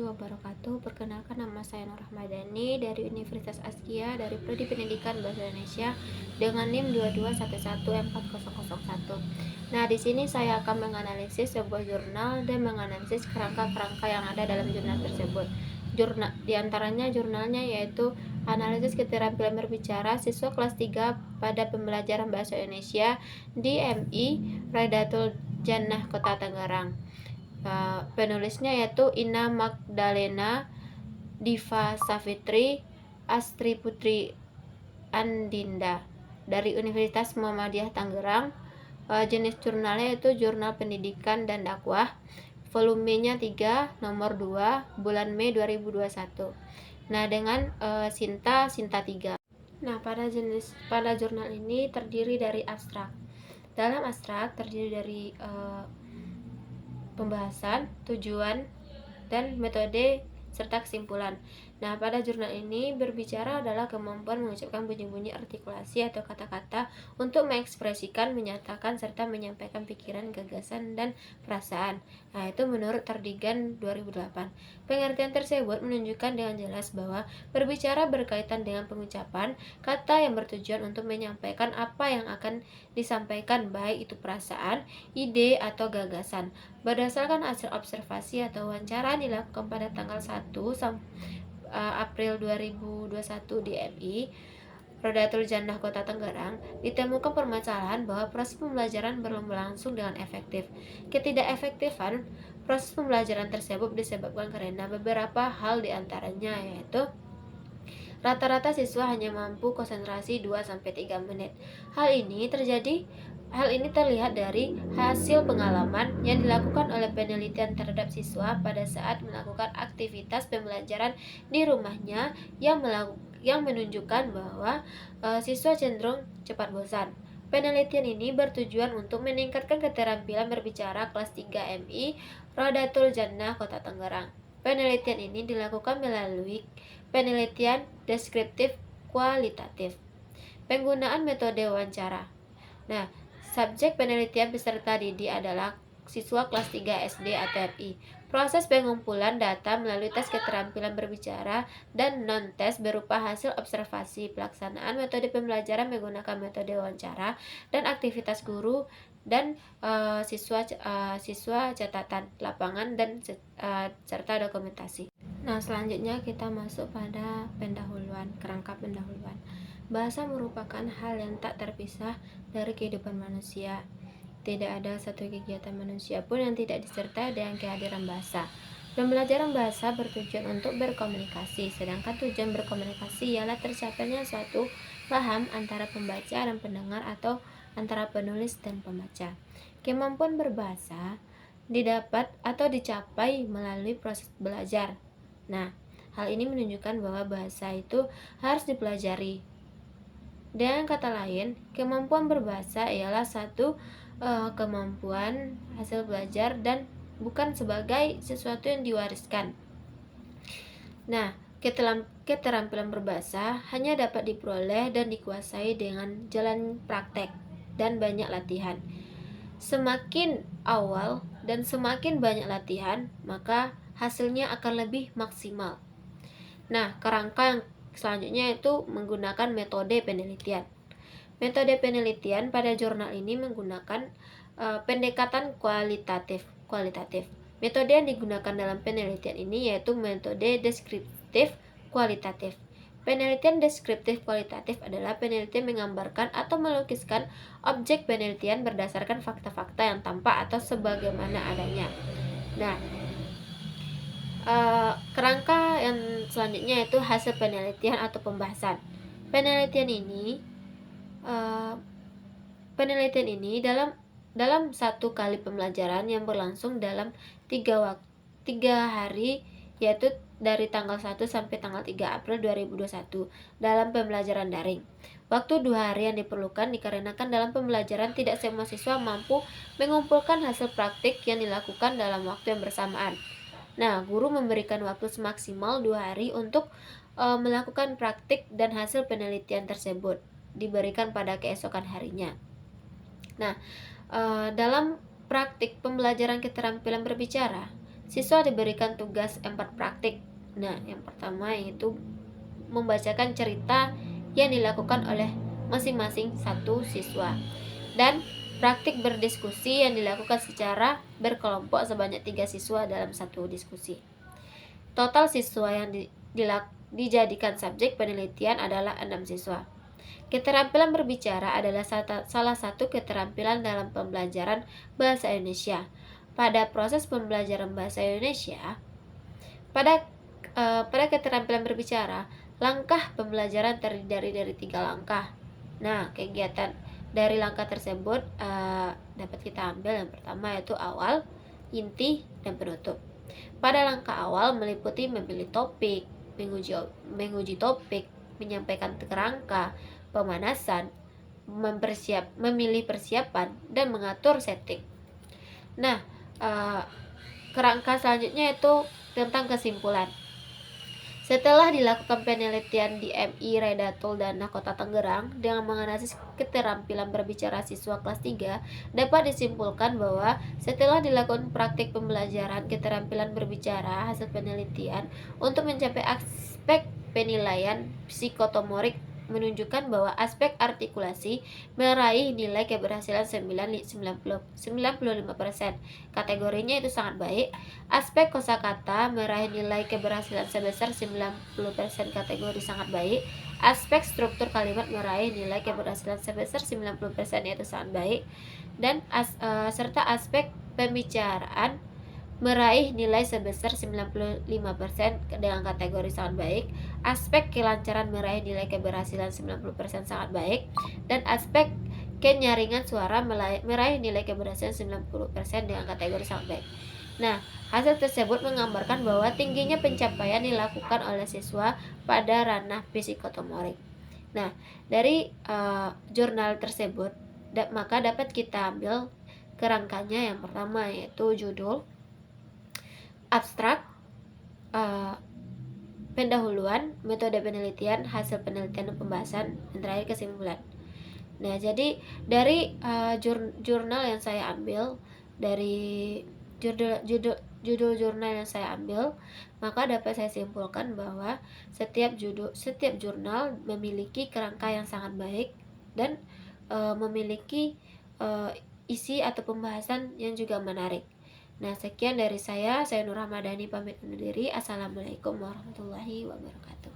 wabarakatuh. Perkenalkan, nama saya Nur Rahmadani dari Universitas Askia dari Prodi Pendidikan Bahasa Indonesia dengan NIM 2211401. Nah, di sini saya akan menganalisis sebuah jurnal dan menganalisis kerangka-kerangka yang ada dalam jurnal tersebut. Diantaranya jurnalnya yaitu analisis keterampilan berbicara siswa kelas 3 pada pembelajaran bahasa Indonesia di MI Raidatul Jannah Kota Tangerang. Penulisnya yaitu Ina Magdalena Diva Savitri Astri Putri Andinda dari Universitas Muhammadiyah Tangerang. Jenis jurnalnya yaitu Jurnal Pendidikan dan Dakwah, volumenya 3, nomor 2, bulan Mei 2021. Nah, dengan Sinta 3. Nah, pada jurnal ini terdiri dari abstrak. Dalam abstrak terdiri dari pembahasan, tujuan, dan metode serta kesimpulan. Nah, pada jurnal ini berbicara adalah kemampuan mengucapkan bunyi-bunyi artikulasi atau kata-kata untuk mengekspresikan, menyatakan, serta menyampaikan pikiran, gagasan, dan perasaan. Nah, itu menurut Terdigan 2008. Pengertian tersebut menunjukkan dengan jelas bahwa berbicara berkaitan dengan pengucapan kata yang bertujuan untuk menyampaikan apa yang akan disampaikan, baik itu perasaan, ide, atau gagasan. Berdasarkan hasil observasi atau wawancara dilakukan pada tanggal 1 April 2021 di MI Raidatul Jannah Kota Tangerang, ditemukan permasalahan bahwa proses pembelajaran belum berlangsung dengan efektif. Ketidakefektifan proses pembelajaran tersebut disebabkan karena beberapa hal, diantaranya yaitu rata-rata siswa hanya mampu konsentrasi 2-3 menit. Hal ini terlihat dari hasil pengalaman yang dilakukan oleh penelitian terhadap siswa pada saat melakukan aktivitas pembelajaran di rumahnya yang menunjukkan bahwa siswa cenderung cepat bosan. Penelitian ini bertujuan untuk meningkatkan keterampilan berbicara kelas 3 MI Raidatul Jannah Kota Tangerang. Penelitian ini dilakukan melalui penelitian deskriptif kualitatif. Penggunaan metode wawancara. Nah, subjek penelitian peserta didik adalah siswa kelas 3 SD atau MI. Proses pengumpulan data melalui tes keterampilan berbicara dan non-tes berupa hasil observasi. Pelaksanaan metode pembelajaran menggunakan metode wawancara dan aktivitas guru dan siswa catatan lapangan dan serta dokumentasi. Nah, selanjutnya kita masuk pada pendahuluan, kerangka pendahuluan. Bahasa merupakan hal yang tak terpisah dari kehidupan manusia. Tidak ada satu kegiatan manusia pun yang tidak disertai dengan kehadiran bahasa. Pembelajaran bahasa bertujuan untuk berkomunikasi, sedangkan tujuan berkomunikasi ialah tercapainya suatu paham antara pembaca dan pendengar atau antara penulis dan pembaca. Kemampuan berbahasa didapat atau dicapai melalui proses belajar. Nah, hal ini menunjukkan bahwa bahasa itu harus dipelajari. Dengan kata lain, kemampuan berbahasa ialah satu kemampuan hasil belajar dan bukan sebagai sesuatu yang diwariskan. Nah, keterampilan berbahasa hanya dapat diperoleh dan dikuasai dengan jalan praktek dan banyak latihan. Semakin awal dan semakin banyak latihan, maka hasilnya akan lebih maksimal. Nah, kerangka yang selanjutnya itu menggunakan metode penelitian. Metode penelitian pada jurnal ini menggunakan pendekatan kualitatif. Metode yang digunakan dalam penelitian ini yaitu metode deskriptif kualitatif. Penelitian deskriptif kualitatif adalah penelitian menggambarkan atau melukiskan objek penelitian berdasarkan fakta-fakta yang tampak atau sebagaimana adanya. Nah, kerangka yang selanjutnya yaitu hasil penelitian atau pembahasan. Penelitian ini dalam satu kali pembelajaran yang berlangsung dalam 3 hari, yaitu dari tanggal 1 sampai tanggal 3 April 2021 dalam pembelajaran daring. Waktu 2 hari yang diperlukan dikarenakan dalam pembelajaran tidak semua siswa mampu mengumpulkan hasil praktik yang dilakukan dalam waktu yang bersamaan. Nah, guru memberikan waktu semaksimal 2 hari untuk melakukan praktik dan hasil penelitian tersebut diberikan pada keesokan harinya. Nah, dalam praktik pembelajaran keterampilan berbicara, siswa diberikan tugas 4 praktik. Nah, yang pertama yaitu membacakan cerita yang dilakukan oleh masing-masing satu siswa, dan praktik berdiskusi yang dilakukan secara berkelompok sebanyak 3 siswa dalam satu diskusi. Total siswa yang dijadikan subjek penelitian adalah 6 siswa. Keterampilan berbicara adalah salah satu keterampilan dalam pembelajaran bahasa Indonesia. Pada proses pembelajaran bahasa Indonesia, pada keterampilan berbicara, langkah pembelajaran terdiri dari 3 langkah. Nah, kegiatan dari langkah tersebut dapat kita ambil yang pertama yaitu awal, inti, dan penutup. Pada langkah awal meliputi memilih topik, menguji topik, menyampaikan kerangka, pemanasan, memilih persiapan, dan mengatur setting. Nah, kerangka selanjutnya itu tentang kesimpulan. Setelah dilakukan penelitian di MI Redatul dan Kota Tangerang dengan menganalisis keterampilan berbicara siswa kelas 3, dapat disimpulkan bahwa setelah dilakukan praktik pembelajaran keterampilan berbicara hasil penelitian untuk mencapai aspek penilaian psikotomorik menunjukkan bahwa aspek artikulasi meraih nilai keberhasilan 95%. Kategorinya itu sangat baik. Aspek kosakata meraih nilai keberhasilan sebesar 90%, kategori sangat baik. Aspek struktur kalimat meraih nilai keberhasilan sebesar 90%, yaitu sangat baik. Dan serta aspek pembicaraan meraih nilai sebesar 95% dengan kategori sangat baik. Aspek kelancaran meraih nilai keberhasilan 90% sangat baik. Dan aspek kenyaringan suara meraih nilai keberhasilan 90% dengan kategori sangat baik. Nah, hasil tersebut menggambarkan bahwa tingginya pencapaian dilakukan oleh siswa pada ranah psikotomorik. Nah, dari jurnal tersebut maka dapat kita ambil kerangkanya. Yang pertama yaitu judul, abstrak, pendahuluan, metode penelitian, hasil penelitian dan pembahasan, dan terakhir kesimpulan. Nah, jadi dari jurnal yang saya ambil, dari judul jurnal yang saya ambil, maka dapat saya simpulkan bahwa setiap jurnal memiliki kerangka yang sangat baik dan memiliki isi atau pembahasan yang juga menarik. Nah, sekian dari saya Nur Ramadhani pamit undur diri. Assalamualaikum warahmatullahi wabarakatuh.